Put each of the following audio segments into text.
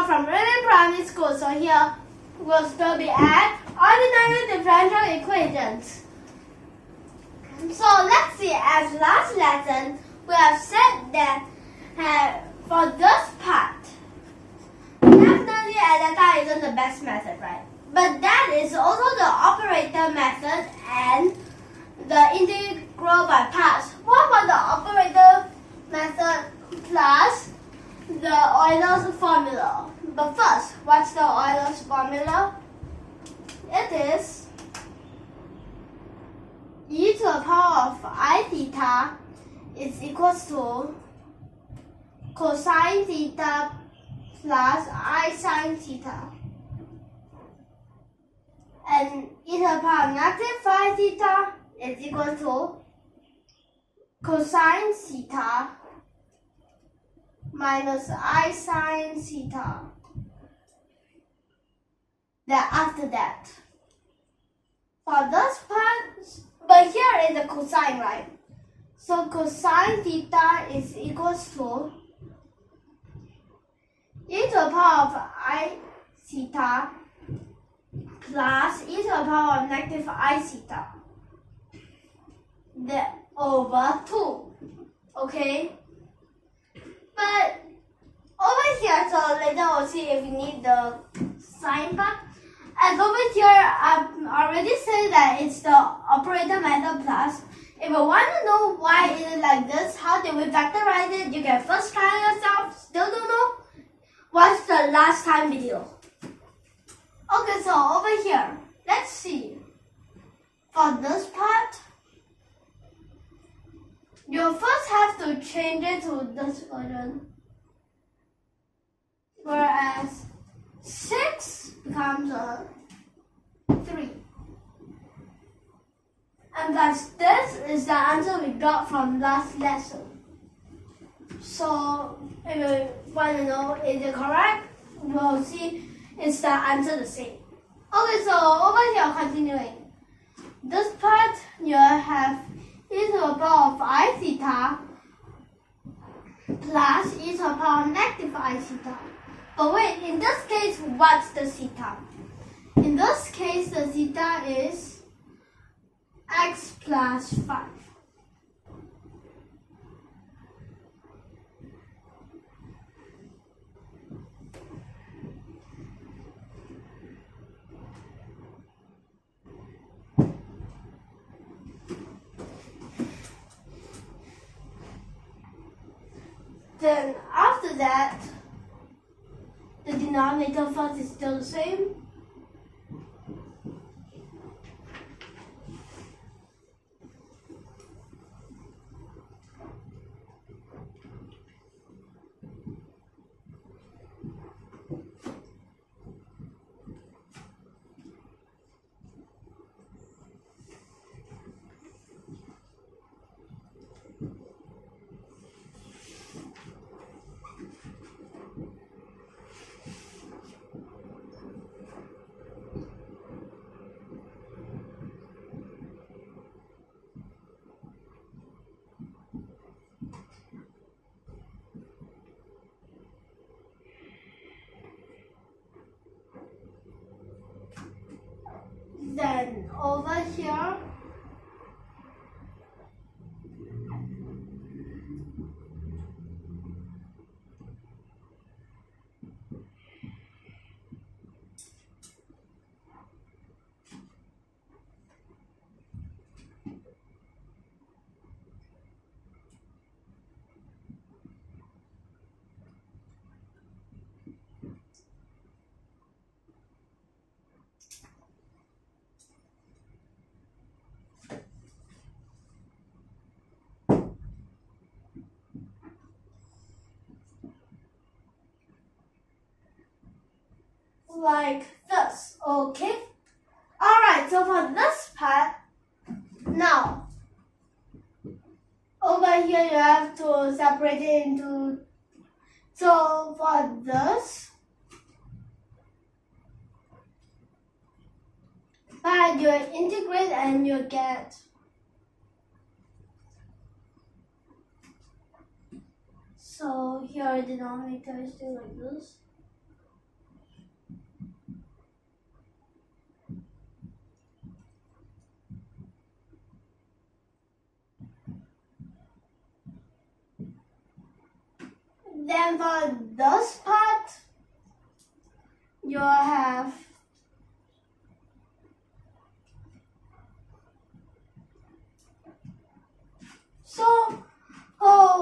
from YUMIN Primary School. So here we'll still be at ordinary differential equations. So let's see, as last lesson we have said that for this part, definitely addition isn't the best method, right? But that is also the operator method and the integral by parts. What about the operator method plus the Euler's formula? But first, what's the Euler's formula? It is e to the power of I theta is equals to cosine theta plus I sine theta. And e to the power of negative phi theta is equal to cosine theta minus I sine theta. Then after that, for this part, but here is the cosine, right? So cosine theta is equals to e to the power of I theta plus e to the power of negative I theta. Then over 2. Okay? But over here, so later we'll see if we need the sine part. As over here, I've already said that it's the operator method plus. If you want to know why it is like this, how do we factorize it, you can first try yourself. Still don't know? Watch the last time video. Okay, so over here, let's see. For this part, you first have to change it to this version. Whereas 6 becomes a 3. And thus this is the answer we got from last lesson. So if you want to know is it correct, we'll see is the answer the same. Okay, so over here continuing. This part you have e to the power of I theta plus e to the power of negative I theta. But wait, in this case, what's the theta? In this case, the theta is x plus 5. Then after that, the denominator first is still the same. Then over here, like this, okay? Alright, so for this part, now, over here you have to separate it into, so for this, but you integrate and you get So here our denominator is still like this. Then for this part, you'll have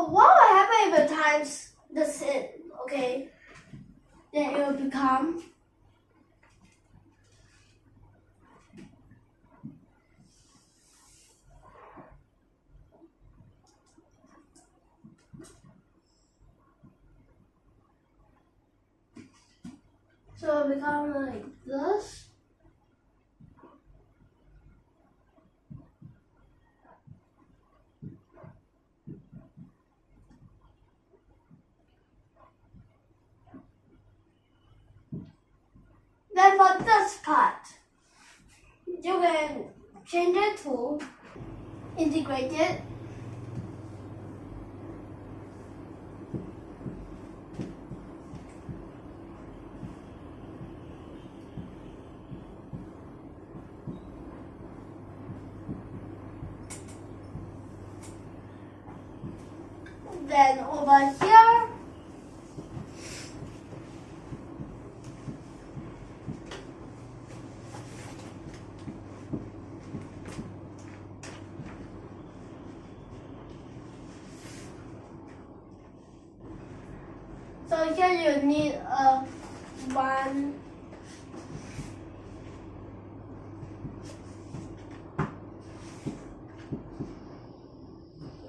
what will happen if it times this in, okay? Then it will become like this. Then for this part, you can change it to integrated. Then over here, so here you need a one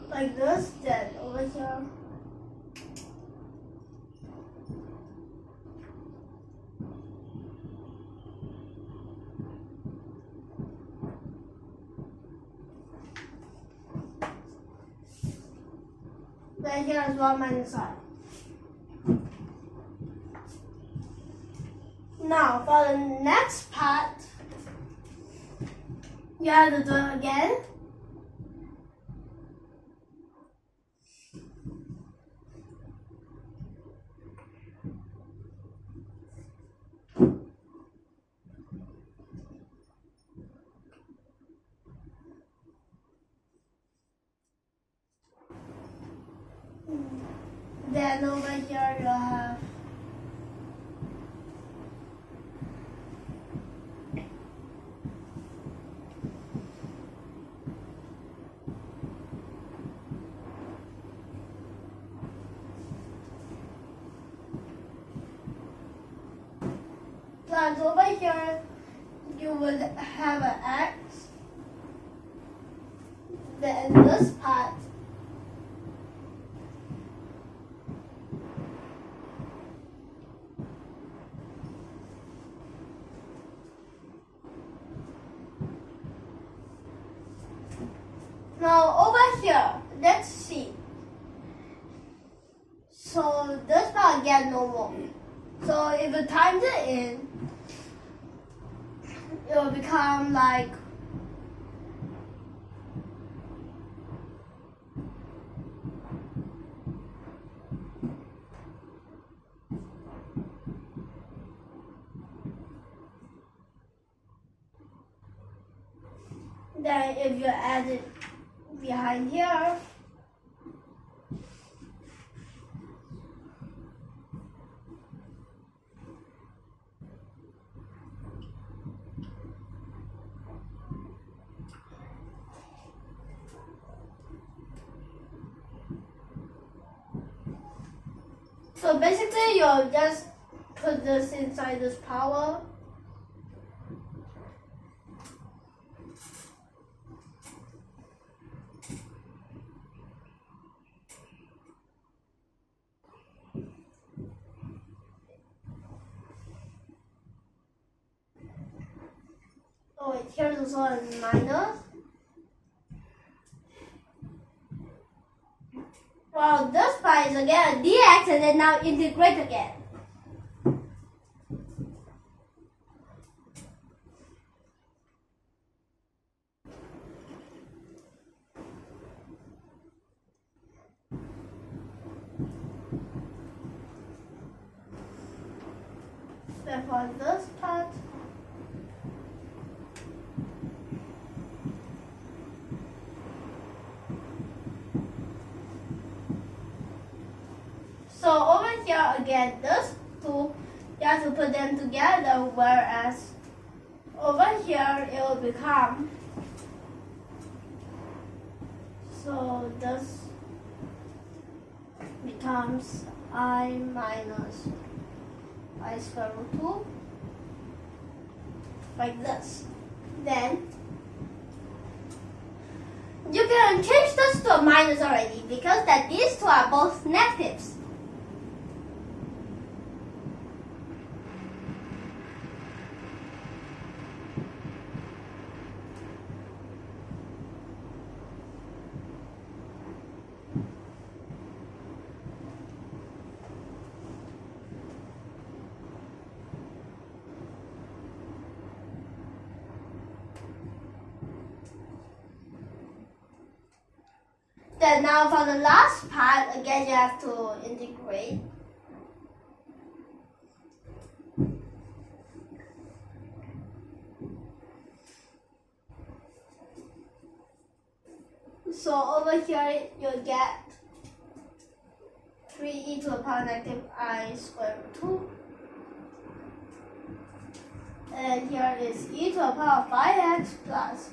like this, then over here. Then here is 1 minus I. Now for the next part, you have to do it again. Then over here you have plus over here you would have an X. Then this part now over here, let's see. So this part again no more. So if you times it in, it will become like then if you add it behind here, so basically you'll just put this inside this power. Oh wait, here's also a minus. Well, this part is again a dx and then now integrate again. then for this part, so over here again, this two, you have to put them together, whereas over here it will become, so this becomes I minus I square root 2, like this. Then you can change this to a minus already because that these two are both negatives. Then now for the last part, again you have to integrate. So over here you'll get 3e to the power negative I square root 2. And here is e to the power of 5x plus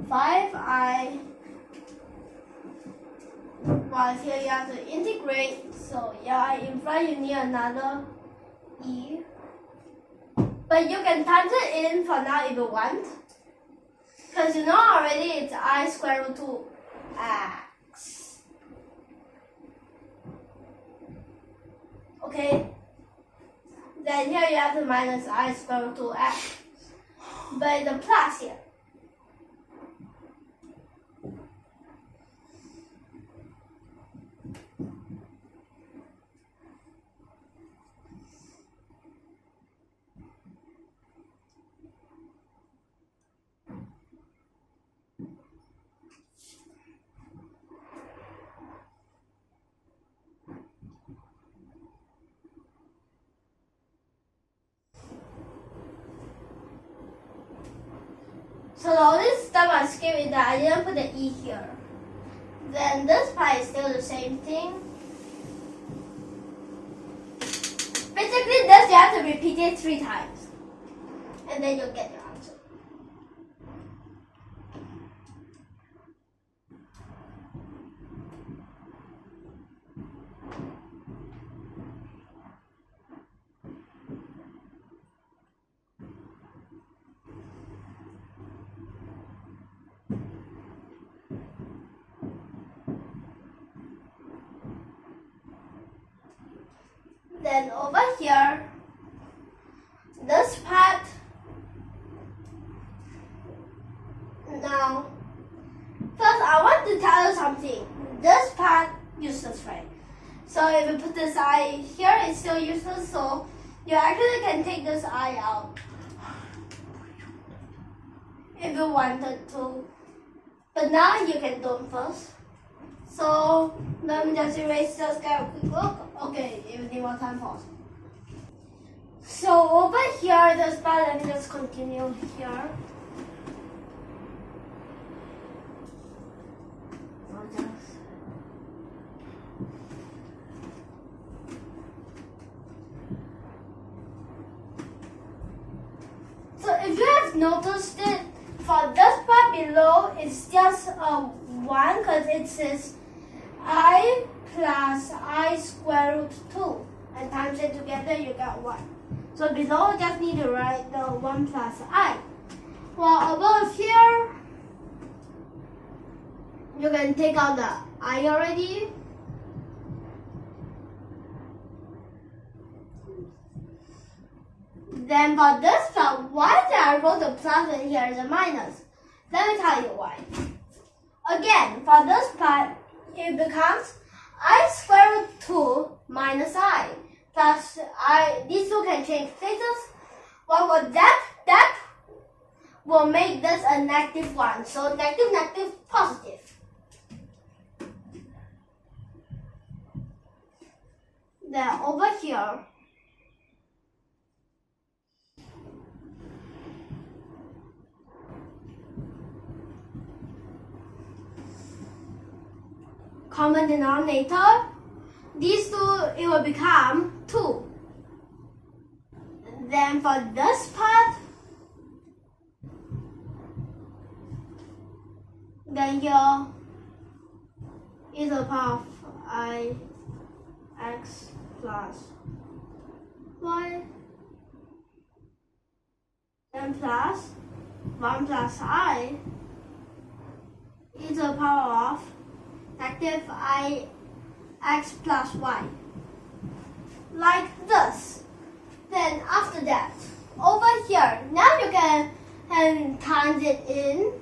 5i. While here you have to integrate, so yeah, in front you need another e. But you can times it in for now if you want. Because you know already it's I square root 2x. Okay? Then here you have to minus I square root 2x. But the plus here. So the only step I skipped is that I didn't put the e here. Then this part is still the same thing. Basically this you have to repeat it 3 times. And then you'll get your answer. Then over here, this part, now, first I want to tell you something. This part, useless, right? So if you put this I here, it's still useless, so you actually can take this I out. If you wanted to. But now you can do it first. So let me just erase this, get a quick look. Okay, if you need more time, pause. So over here, this part, let me just continue here. So if you have noticed it, for this part below, it's just a 1 because it says I plus I square root 2 and times it together you get 1. So below you just need to write the 1 plus I. While above here you can take out the I already. Then for this part, why did I wrote the plus and here is a minus? Let me tell you why. Again, for this part, it becomes I square root 2 minus I plus I. These two can change places. Well, for that will make this a negative 1. So negative, negative, positive. Then over here, common denominator. These two, it will become 2. Then for this part, then here is a power of I x plus y, then plus 1 plus I is a power of negative I x plus y, like this. Then after that, over here, now you can times it in.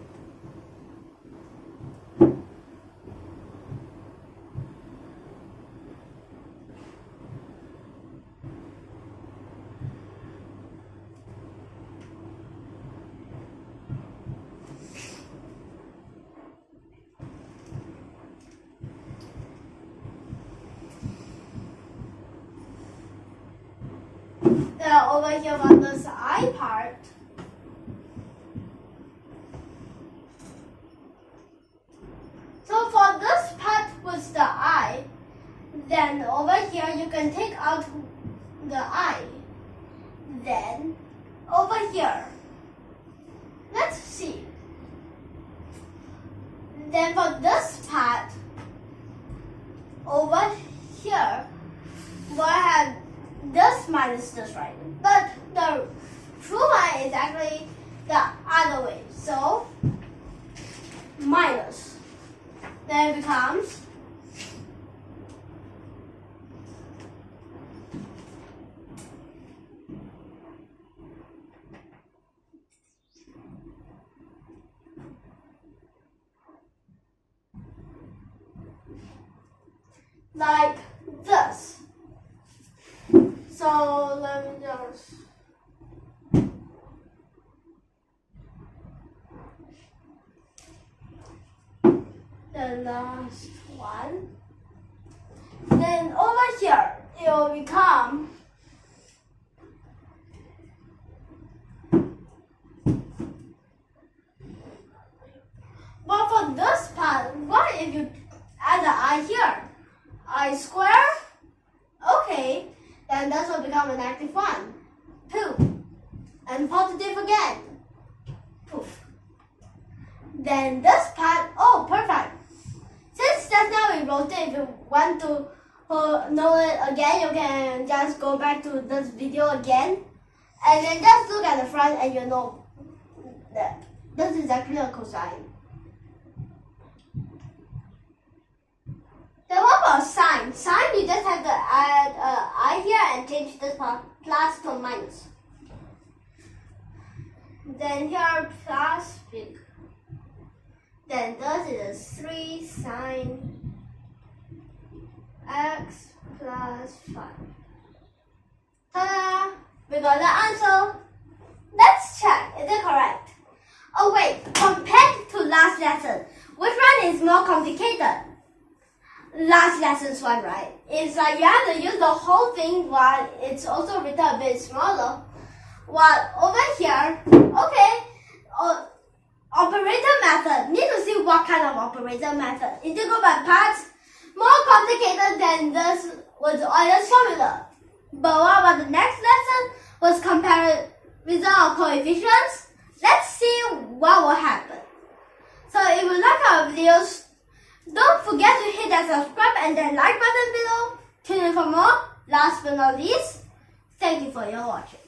Over here on this I part, so for this part with the I, then over here you can take out the I. Then over here, let's see. Then for this part, over here, we'll have this minus this, right? But the true one is actually the other way. So minus. Then it becomes like this. So let me just the last one. Then over here it will become but for this part, what if you add the I here? I square? Okay. Then this will become a negative 1, 2, and positive again. Poof. Then this part, oh, perfect. Since just now we wrote it, if you want to know it again, you can just go back to this video again, and then just look at the front and you know that this is actually a cosine. Then what about sine? Sine, you just have to add I here and change this part plus to minus. Then here plus big. Then this is 3 sine x plus 5. Ta-da! We got the answer. Let's check. Is it correct? Oh wait, compared to last lesson, which one is more complicated? Last lesson's one, right? It's like you have to use the whole thing, while it's also written a bit smaller. While over here, okay, operator method. Need to see what kind of operator method. Integral by parts, more complicated than this was Euler's formula. But what about the next lesson? Was comparison of coefficients. Let's see what will happen. So if you like our videos, don't forget to hit that subscribe and then like button below. Tune in for more. Last but not least, thank you for your watching.